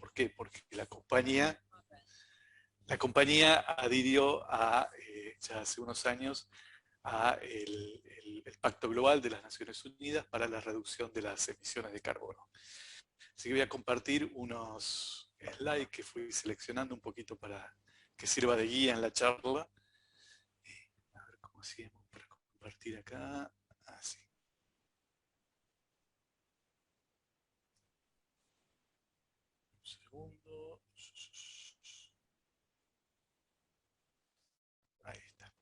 ¿Por qué? Porque la compañía adhirió ya hace unos años a el Pacto Global de las Naciones Unidas para la reducción de las emisiones de carbono. Así que voy a compartir unos slides que fui seleccionando un poquito para que sirva de guía en la charla. A ver cómo hacemos para compartir acá. Así. Un segundo. Ahí está.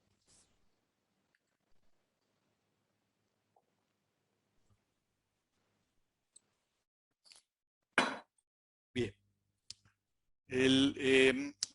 Bien.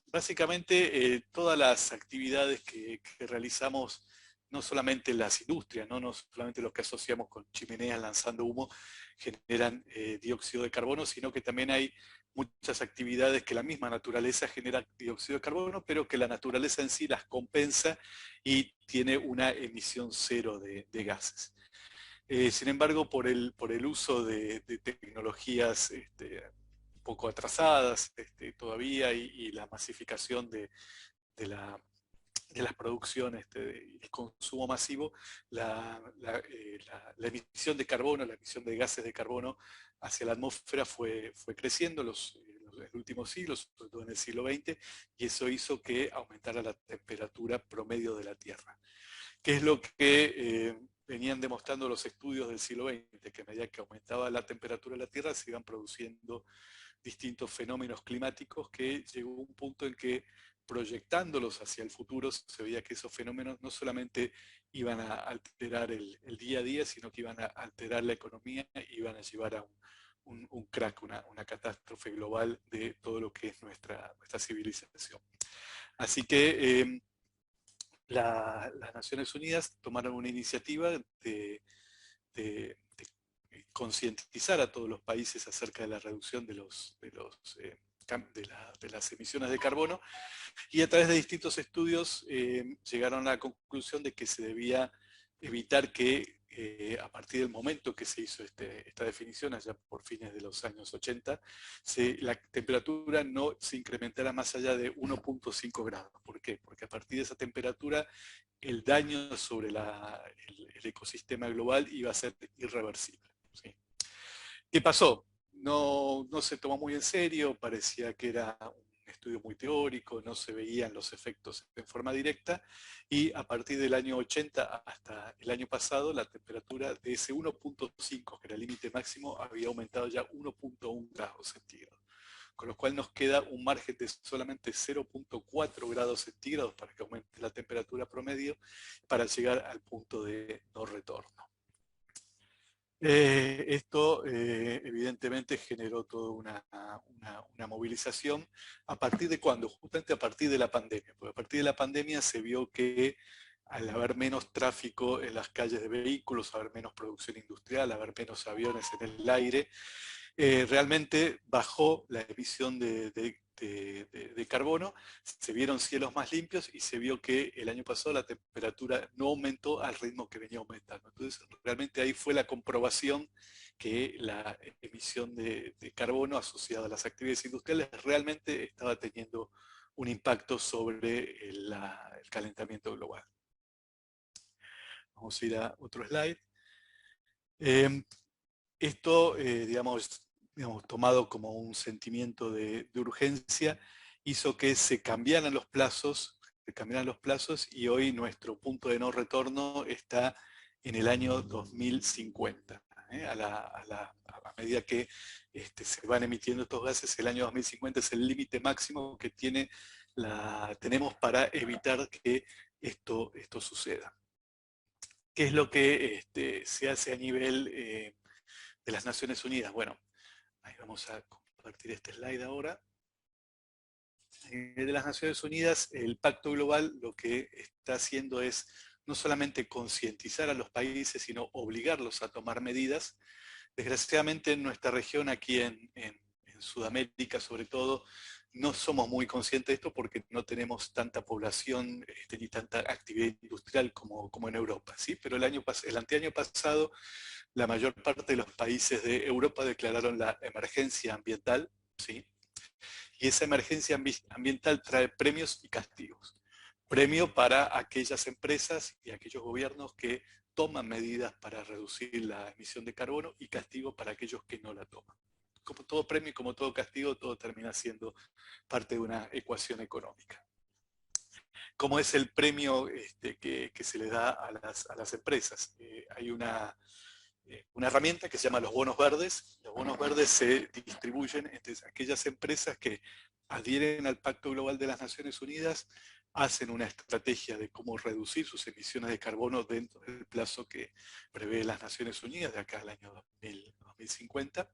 Básicamente, todas las actividades que realizamos, no solamente las industrias, no solamente los que asociamos con chimeneas lanzando humo, generan dióxido de carbono, sino que también hay muchas actividades que la misma naturaleza genera dióxido de carbono, pero que la naturaleza en sí las compensa y tiene una emisión cero de gases. Sin embargo, por el uso de tecnologías un poco atrasadas todavía y la masificación de las producciones y el consumo masivo, la emisión de carbono, la emisión de gases de carbono hacia la atmósfera fue creciendo los últimos siglos, sobre todo en el siglo XX, y eso hizo que aumentara la temperatura promedio de la Tierra. ¿Qué es lo que venían demostrando los estudios del siglo XX? Que a medida que aumentaba la temperatura de la Tierra se iban produciendo distintos fenómenos climáticos, que llegó un punto en que, proyectándolos hacia el futuro, se veía que esos fenómenos no solamente iban a alterar el día a día, sino que iban a alterar la economía y iban a llevar a un crack, una catástrofe global de todo lo que es nuestra civilización. Así que las Naciones Unidas tomaron una iniciativa de concientizar a todos los países acerca de la reducción de las emisiones de carbono, y a través de distintos estudios llegaron a la conclusión de que se debía evitar que a partir del momento que se hizo esta definición, allá por fines de los años 80, la temperatura no se incrementara más allá de 1,5 grados. ¿Por qué? Porque a partir de esa temperatura el daño sobre el ecosistema global iba a ser irreversible. ¿Sí? ¿Qué pasó? No se tomó muy en serio, parecía que era un estudio muy teórico, no se veían los efectos en forma directa, y a partir del año 80 hasta el año pasado, la temperatura de ese 1,5, que era el límite máximo, había aumentado ya 1,1 grados centígrados, con lo cual nos queda un margen de solamente 0,4 grados centígrados para que aumente la temperatura promedio, para llegar al punto de no retorno. Esto evidentemente generó toda una movilización. ¿A partir de cuándo? Justamente a partir de la pandemia. Porque a partir de la pandemia se vio que, al haber menos tráfico en las calles de vehículos, haber menos producción industrial, haber menos aviones en el aire, realmente bajó la emisión de carbono, se vieron cielos más limpios y se vio que el año pasado la temperatura no aumentó al ritmo que venía aumentando. Entonces, realmente ahí fue la comprobación que la emisión de carbono asociada a las actividades industriales realmente estaba teniendo un impacto sobre el calentamiento global. Vamos a ir a otro slide. Esto, digamos, tomado como un sentimiento de urgencia, hizo que se cambiaran los plazos, y hoy nuestro punto de no retorno está en el año 2050. A medida que se van emitiendo estos gases, el año 2050 es el límite máximo que tenemos para evitar que esto suceda. ¿Qué es lo que se hace a nivel de las Naciones Unidas? Bueno, ahí vamos a compartir este slide ahora. De las Naciones Unidas, el Pacto Global lo que está haciendo es no solamente concientizar a los países, sino obligarlos a tomar medidas. Desgraciadamente en nuestra región, aquí en Sudamérica sobre todo, no somos muy conscientes de esto porque no tenemos tanta población ni tanta actividad industrial como en Europa, ¿sí? Pero el anteaño pasado, la mayor parte de los países de Europa declararon la emergencia ambiental, ¿sí? Y esa emergencia ambiental trae premios y castigos. Premio para aquellas empresas y aquellos gobiernos que toman medidas para reducir la emisión de carbono, y castigo para aquellos que no la toman. Como todo premio y como todo castigo, todo termina siendo parte de una ecuación económica. ¿Cómo es el premio que se le da a las empresas? Hay una herramienta que se llama los bonos verdes. Los bonos verdes se distribuyen entre aquellas empresas que adhieren al Pacto Global de las Naciones Unidas, hacen una estrategia de cómo reducir sus emisiones de carbono dentro del plazo que prevé las Naciones Unidas, de acá al año 2050,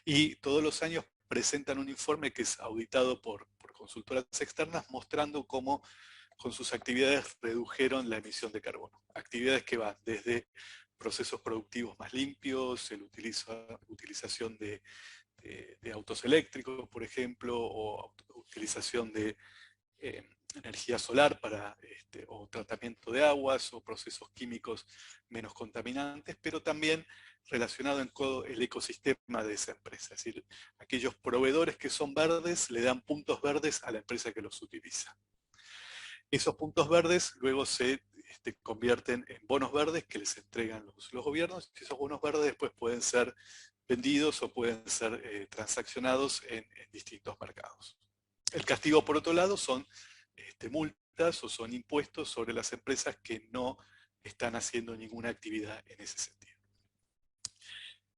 y todos los años presentan un informe que es auditado por consultoras externas, mostrando cómo con sus actividades redujeron la emisión de carbono. Actividades que van desde procesos productivos más limpios, la utilización de autos eléctricos, por ejemplo, o utilización de energía solar o tratamiento de aguas, o procesos químicos menos contaminantes, pero también relacionado en todo el ecosistema de esa empresa. Es decir, aquellos proveedores que son verdes le dan puntos verdes a la empresa que los utiliza. Esos puntos verdes luego se convierten en bonos verdes que les entregan los gobiernos, y esos bonos verdes después pueden ser vendidos o pueden ser transaccionados en distintos mercados. El castigo, por otro lado, son multas o son impuestos sobre las empresas que no están haciendo ninguna actividad en ese sentido.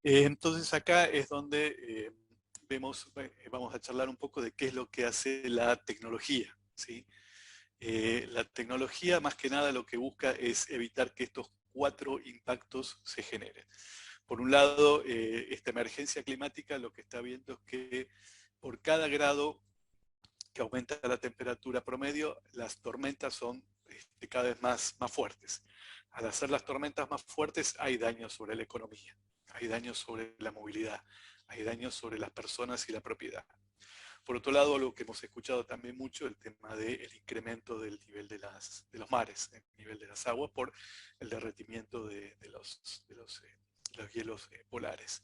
Entonces acá es donde vamos a charlar un poco de qué es lo que hace la tecnología, ¿sí? La tecnología, más que nada, lo que busca es evitar que estos 4 impactos se generen. Por un lado, esta emergencia climática lo que está viendo es que por cada grado que aumenta la temperatura promedio, las tormentas son cada vez más fuertes. Al hacer las tormentas más fuertes, hay daños sobre la economía, hay daños sobre la movilidad, hay daños sobre las personas y la propiedad. Por otro lado, lo que hemos escuchado también mucho, el tema del incremento del nivel de los mares, el nivel de las aguas, por el derretimiento de los hielos polares.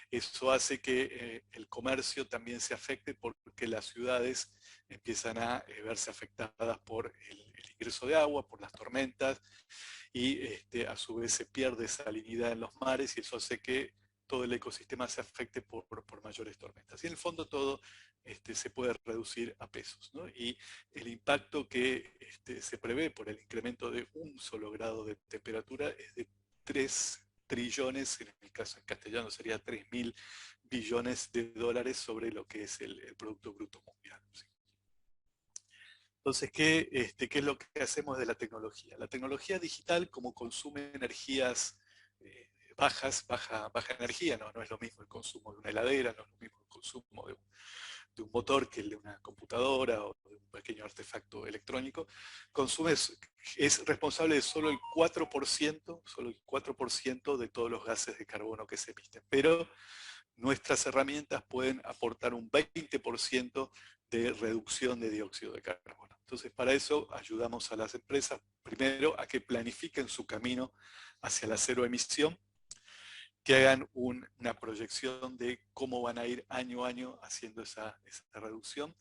Eso hace que el comercio también se afecte, porque las ciudades empiezan a verse afectadas por el ingreso de agua, por las tormentas, y a su vez se pierde salinidad en los mares, y eso hace que todo el ecosistema se afecte por mayores tormentas. Y en el fondo todo se puede reducir a pesos, ¿no? Y el impacto que se prevé por el incremento de un solo grado de temperatura es de 3 trillones, en el caso en castellano sería 3.000 billones de dólares sobre lo que es el Producto Bruto Mundial, ¿sí? Entonces, ¿qué es lo que hacemos de la tecnología? La tecnología digital, como consume energías baja energía, no es lo mismo el consumo de una heladera, no es lo mismo el consumo de un motor que el de una computadora o de un pequeño artefacto electrónico, es responsable de solo el 4% de todos los gases de carbono que se emiten. Pero nuestras herramientas pueden aportar un 20% de reducción de dióxido de carbono. Entonces, para eso ayudamos a las empresas, primero, a que planifiquen su camino hacia la cero emisión, que hagan una proyección de cómo van a ir año a año haciendo esa reducción.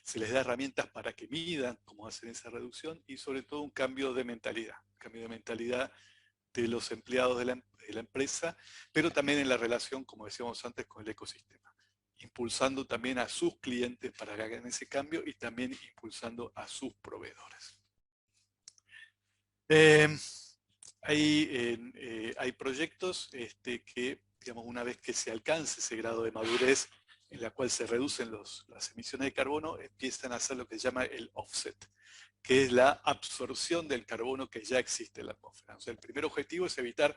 Se les da herramientas para que midan cómo hacen esa reducción, y sobre todo un cambio de mentalidad de los empleados de la empresa, pero también en la relación, como decíamos antes, con el ecosistema. Impulsando también a sus clientes para que hagan ese cambio, y también impulsando a sus proveedores. Hay proyectos que, digamos, una vez que se alcance ese grado de madurez en la cual se reducen las emisiones de carbono, empiezan a hacer lo que se llama el offset, que es la absorción del carbono que ya existe en la atmósfera. O sea, el primer objetivo es evitar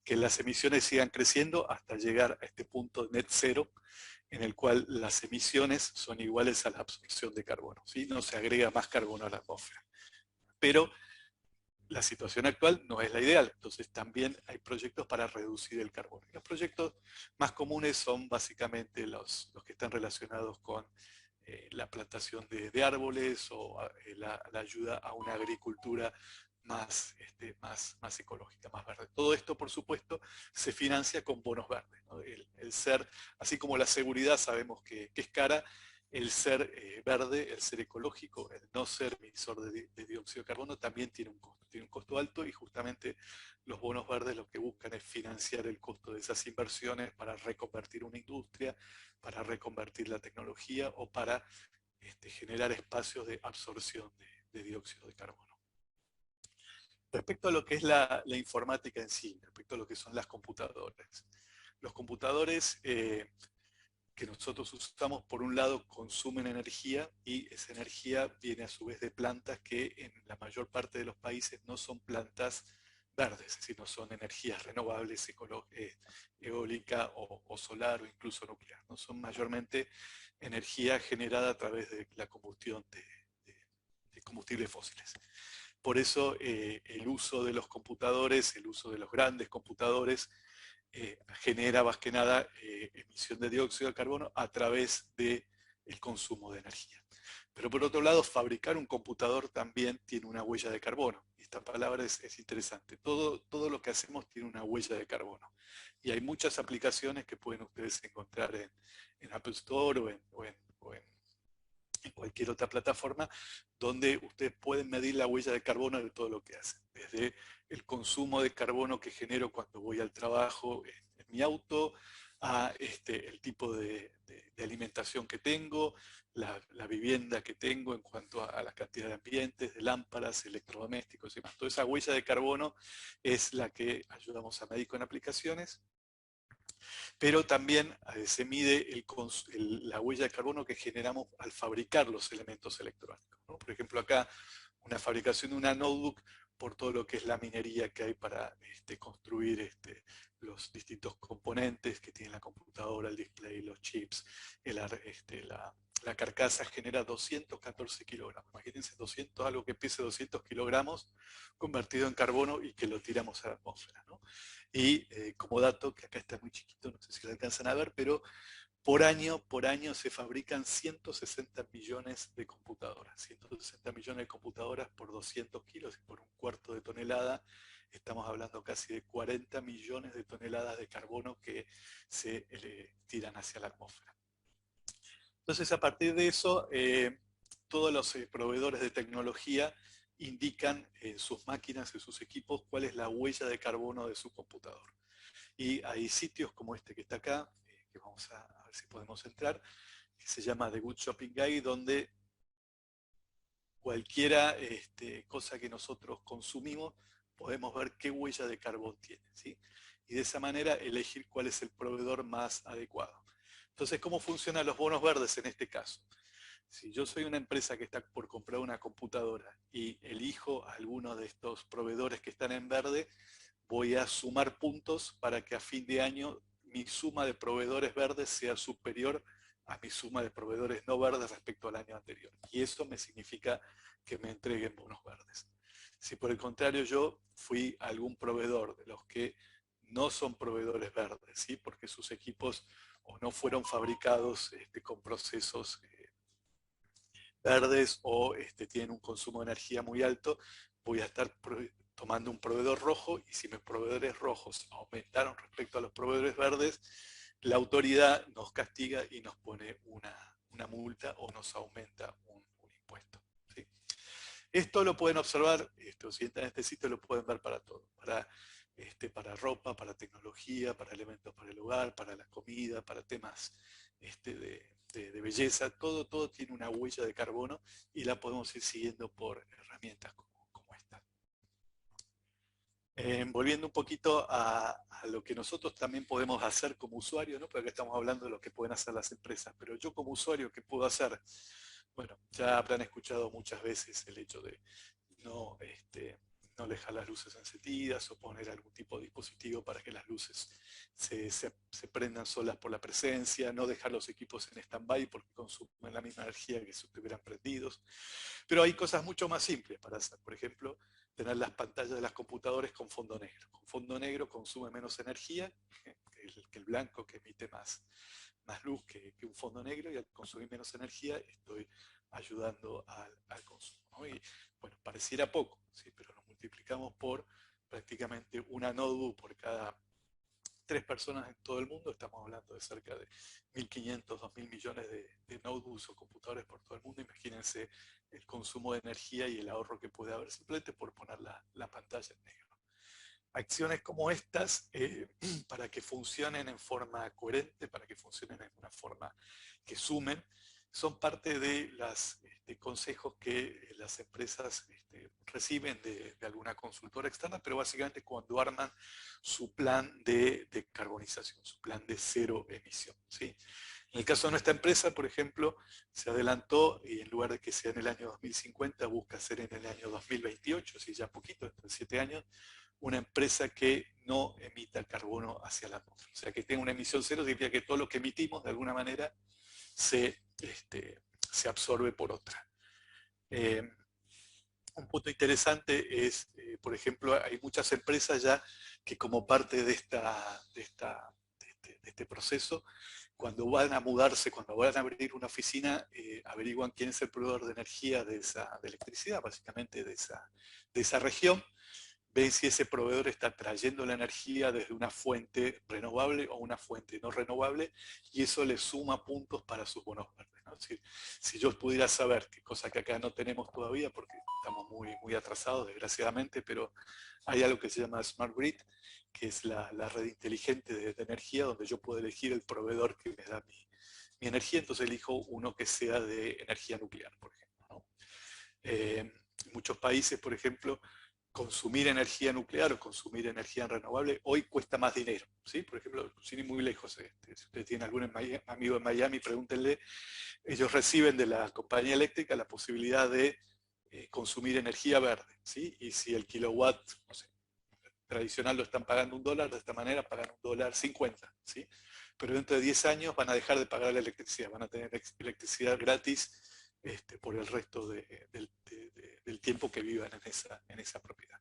que las emisiones sigan creciendo hasta llegar a este punto net cero, en el cual las emisiones son iguales a la absorción de carbono, ¿sí? No se agrega más carbono a la atmósfera. Pero la situación actual no es la ideal, entonces también hay proyectos para reducir el carbono. Los proyectos más comunes son básicamente los que están relacionados con la plantación de árboles, o la ayuda a una agricultura más ecológica, más verde. Todo esto, por supuesto, se financia con bonos verdes, ¿no? El ser, así como la seguridad sabemos que es cara, el ser verde, el ser ecológico, el no ser emisor de dióxido de carbono también tiene un costo alto, y justamente los bonos verdes lo que buscan es financiar el costo de esas inversiones para reconvertir una industria, para reconvertir la tecnología o para generar espacios de absorción de dióxido de carbono. Respecto a lo que es la informática en sí, respecto a lo que son las computadoras. Los computadores que nosotros usamos, por un lado, consumen energía, y esa energía viene a su vez de plantas que en la mayor parte de los países no son plantas verdes, sino son energías renovables, eólica o solar o incluso nuclear, ¿no? Son mayormente energía generada a través de la combustión de combustibles fósiles. Por eso el uso de los computadores, el uso de los grandes computadores, genera más que nada emisión de dióxido de carbono a través del consumo de energía. Pero por otro lado, fabricar un computador también tiene una huella de carbono. Esta palabra es interesante. Todo lo que hacemos tiene una huella de carbono. Y hay muchas aplicaciones que pueden ustedes encontrar en Apple Store o en cualquier otra plataforma, donde ustedes pueden medir la huella de carbono de todo lo que hacen. Desde el consumo de carbono que genero cuando voy al trabajo en mi auto, a el tipo de alimentación que tengo, la vivienda que tengo en cuanto a la cantidad de ambientes, de lámparas, electrodomésticos y demás. Toda esa huella de carbono es la que ayudamos a medir con aplicaciones. Pero también se mide la huella de carbono que generamos al fabricar los elementos electrónicos, ¿no? Por ejemplo, acá una fabricación de una notebook, por todo lo que es la minería que hay para construir los distintos componentes que tiene la computadora, el display, los chips, la carcasa, genera 214 kilogramos. Imagínense 200, algo que pese 200 kilogramos convertido en carbono y que lo tiramos a la atmósfera, ¿no? Y como dato, que acá está muy chiquito, no sé si lo alcanzan a ver, pero por año se fabrican 160 millones de computadoras. 160 millones de computadoras por 200 kilos y por un cuarto de tonelada. Estamos hablando casi de 40 millones de toneladas de carbono que se tiran hacia la atmósfera. Entonces, a partir de eso, todos los proveedores de tecnología indican en sus máquinas, en sus equipos, cuál es la huella de carbono de su computador. Y hay sitios como este que está acá, que vamos a ver si podemos entrar, que se llama The Good Shopping Guide, donde cualquiera cosa que nosotros consumimos, podemos ver qué huella de carbón tiene, ¿sí? Y de esa manera elegir cuál es el proveedor más adecuado. Entonces, ¿cómo funcionan los bonos verdes en este caso? Si yo soy una empresa que está por comprar una computadora y elijo a alguno de estos proveedores que están en verde, voy a sumar puntos para que a fin de año mi suma de proveedores verdes sea superior a mi suma de proveedores no verdes respecto al año anterior. Y eso me significa que me entreguen bonos verdes. Si por el contrario yo fui a algún proveedor de los que no son proveedores verdes, ¿sí? Porque sus equipos o no fueron fabricados con procesos verdes o tienen un consumo de energía muy alto, voy a estar tomando un proveedor rojo, y si mis proveedores rojos aumentaron respecto a los proveedores verdes, la autoridad nos castiga y nos pone una multa o nos aumenta un impuesto, ¿sí? Esto lo pueden observar, si entran en este sitio lo pueden ver para todo, para ropa, para tecnología, para elementos para el hogar, para la comida, para temas de belleza, todo tiene una huella de carbono y la podemos ir siguiendo por herramientas como esta. Volviendo un poquito a lo que nosotros también podemos hacer como usuario, ¿no? Porque acá estamos hablando de lo que pueden hacer las empresas, pero yo como usuario, ¿qué puedo hacer? Bueno, ya habrán escuchado muchas veces el hecho de no, no dejar las luces encendidas o poner algún tipo de dispositivo para que las luces se prendan solas por la presencia, no dejar los equipos en stand-by porque consumen la misma energía que si estuvieran prendidos. Pero hay cosas mucho más simples para hacer. Por ejemplo, tener las pantallas de las computadoras con fondo negro. Con fondo negro consume menos energía que el blanco, que emite más luz que un fondo negro, y al consumir menos energía estoy ayudando al consumo, ¿no? Y bueno, pareciera poco, ¿sí? Pero lo multiplicamos por prácticamente una notebook por cada 3 personas en todo el mundo, estamos hablando de cerca de 1.500, 2.000 millones de notebooks o computadores por todo el mundo. Imagínense el consumo de energía y el ahorro que puede haber simplemente por poner la pantalla en negro. Acciones como estas, para que funcionen en forma coherente, para que funcionen en una forma que sumen, son parte de los consejos que las empresas reciben de alguna consultora externa, pero básicamente cuando arman su plan de carbonización, su plan de cero emisión, ¿sí? En el caso de nuestra empresa, por ejemplo, se adelantó y en lugar de que sea en el año 2050, busca ser en el año 2028, si ya poquito, en 7 años, una empresa que no emita carbono hacia la atmósfera. O sea, que tenga una emisión cero significa que todo lo que emitimos, de alguna manera, se absorbe por otra. Un punto interesante es, por ejemplo, hay muchas empresas ya que como parte de este proceso, cuando van a mudarse, cuando van a abrir una oficina, averiguan quién es el proveedor de energía de electricidad, básicamente de esa región, ven si ese proveedor está trayendo la energía desde una fuente renovable o una fuente no renovable, y eso le suma puntos para sus bonos verdes, ¿no? Si yo pudiera saber, qué cosa que acá no tenemos todavía, porque estamos muy atrasados, desgraciadamente, pero hay algo que se llama Smart Grid, que es la red inteligente de energía, donde yo puedo elegir el proveedor que me da mi energía, entonces elijo uno que sea de energía nuclear, por ejemplo, ¿no? En muchos países, por ejemplo, consumir energía nuclear o consumir energía renovable hoy cuesta más dinero, ¿sí? Por ejemplo, sin ir muy lejos, si usted tiene algún amigo en Miami, pregúntenle, ellos reciben de la compañía eléctrica la posibilidad de consumir energía verde, ¿sí? Y si el kilowatt, no sé, tradicional lo están pagando $1, de esta manera pagan $1.50, ¿sí? Pero dentro de 10 años van a dejar de pagar la electricidad, van a tener electricidad gratis por el resto del tiempo que vivan en esa propiedad.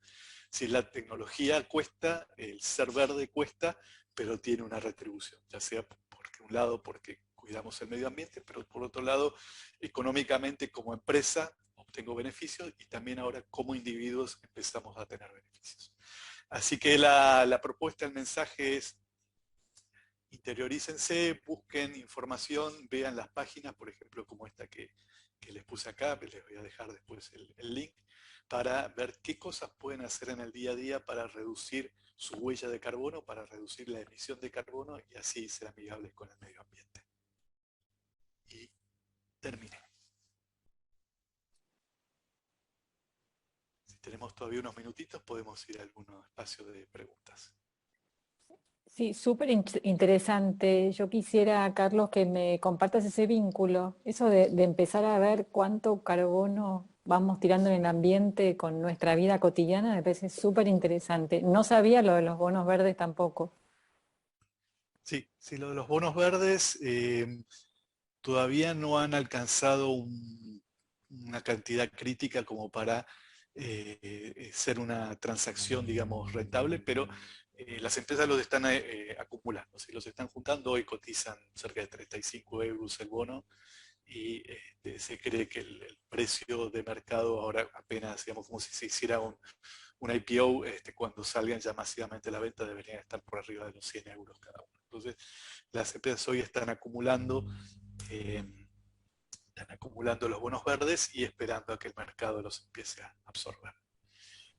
Si la tecnología cuesta, el ser verde cuesta, pero tiene una retribución, ya sea por un lado porque cuidamos el medio ambiente, pero por otro lado, económicamente como empresa obtengo beneficios y también ahora como individuos empezamos a tener beneficios. Así que la propuesta, el mensaje es: interiorícense, busquen información, vean las páginas, por ejemplo, como esta que les puse acá, les voy a dejar después el link, para ver qué cosas pueden hacer en el día a día para reducir su huella de carbono, para reducir la emisión de carbono y así ser amigables con el medio ambiente. Y terminé. Si tenemos todavía unos minutitos, podemos ir a algún espacio de preguntas. Sí, súper interesante. Yo quisiera, Carlos, que me compartas ese vínculo, eso de empezar a ver cuánto carbono vamos tirando en el ambiente con nuestra vida cotidiana, me parece súper interesante. No sabía lo de los bonos verdes tampoco. Sí, lo de los bonos verdes todavía no han alcanzado una cantidad crítica como para ser una transacción, digamos, rentable, pero las empresas los están acumulando, si los están juntando, hoy cotizan cerca de 35 euros el bono y se cree que el precio de mercado ahora apenas, digamos, como si se hiciera un IPO, cuando salgan ya masivamente a la venta deberían estar por arriba de los 100 euros cada uno. Entonces, las empresas hoy están acumulando los bonos verdes y esperando a que el mercado los empiece a absorber.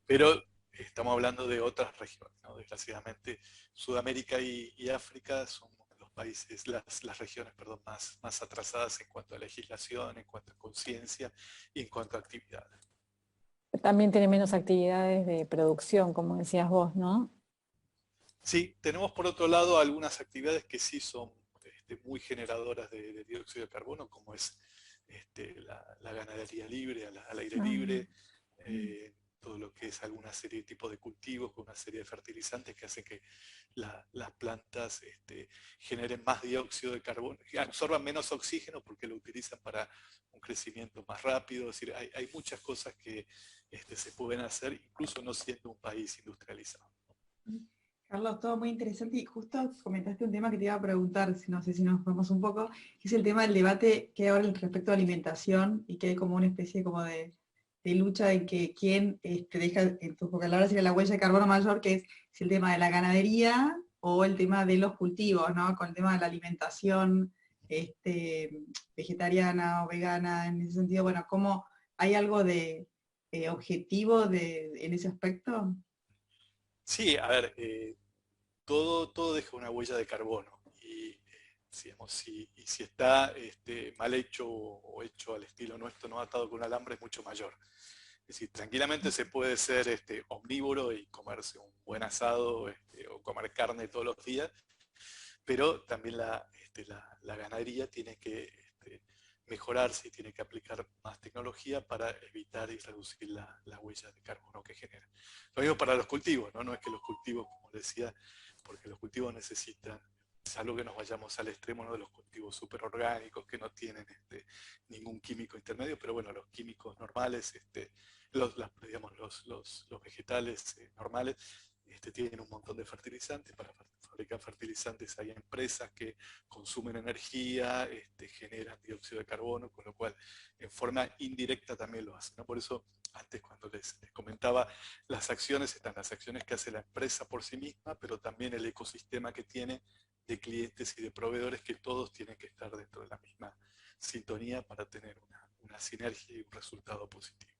Pero estamos hablando de otras regiones, ¿no? Desgraciadamente, Sudamérica y África son los países, las regiones, perdón, más atrasadas en cuanto a legislación, en cuanto a conciencia y en cuanto a actividades. También tiene menos actividades de producción, como decías vos, ¿no? Sí, tenemos por otro lado algunas actividades que sí son muy generadoras de dióxido de carbono, como es la ganadería libre, al aire libre, todo lo que es alguna serie de tipos de cultivos con una serie de fertilizantes que hacen que las plantas generen más dióxido de carbono, absorban menos oxígeno porque lo utilizan para un crecimiento más rápido. Es decir, hay muchas cosas que se pueden hacer incluso no siendo un país industrializado. Carlos, todo muy interesante y justo comentaste un tema que te iba a preguntar, no sé si nos vamos un poco, que es el tema del debate que hay ahora respecto a alimentación y que hay como una especie como de lucha en que quién deja, en tu palabras sería la huella de carbono mayor, que es si el tema de la ganadería o el tema de los cultivos, ¿no? Con el tema de la alimentación vegetariana o vegana, en ese sentido, bueno, ¿cómo hay algo de objetivo en ese aspecto? Sí, a ver, todo deja una huella de carbono. Y, digamos, y si está mal hecho o hecho al estilo nuestro, no atado con un alambre, es mucho mayor. Es decir, tranquilamente se puede ser omnívoro y comerse un buen asado o comer carne todos los días, pero también la ganadería tiene que mejorarse y tiene que aplicar más tecnología para evitar y reducir la huella de carbono que genera. Lo mismo para los cultivos, ¿no? No es que los cultivos, como decía, porque los cultivos necesitan, salvo que nos vayamos al extremo, ¿no?, de los cultivos superorgánicos que no tienen ningún químico intermedio, pero bueno, los químicos normales, digamos, los vegetales normales, tienen un montón de fertilizantes. Para fabricar fertilizantes hay empresas que consumen energía, generan dióxido de carbono, con lo cual en forma indirecta también lo hacen, ¿no? Por eso antes, cuando les comentaba, las acciones están las acciones que hace la empresa por sí misma, pero también el ecosistema que tiene de clientes y de proveedores, que todos tienen que estar dentro de la misma sintonía para tener una sinergia y un resultado positivo.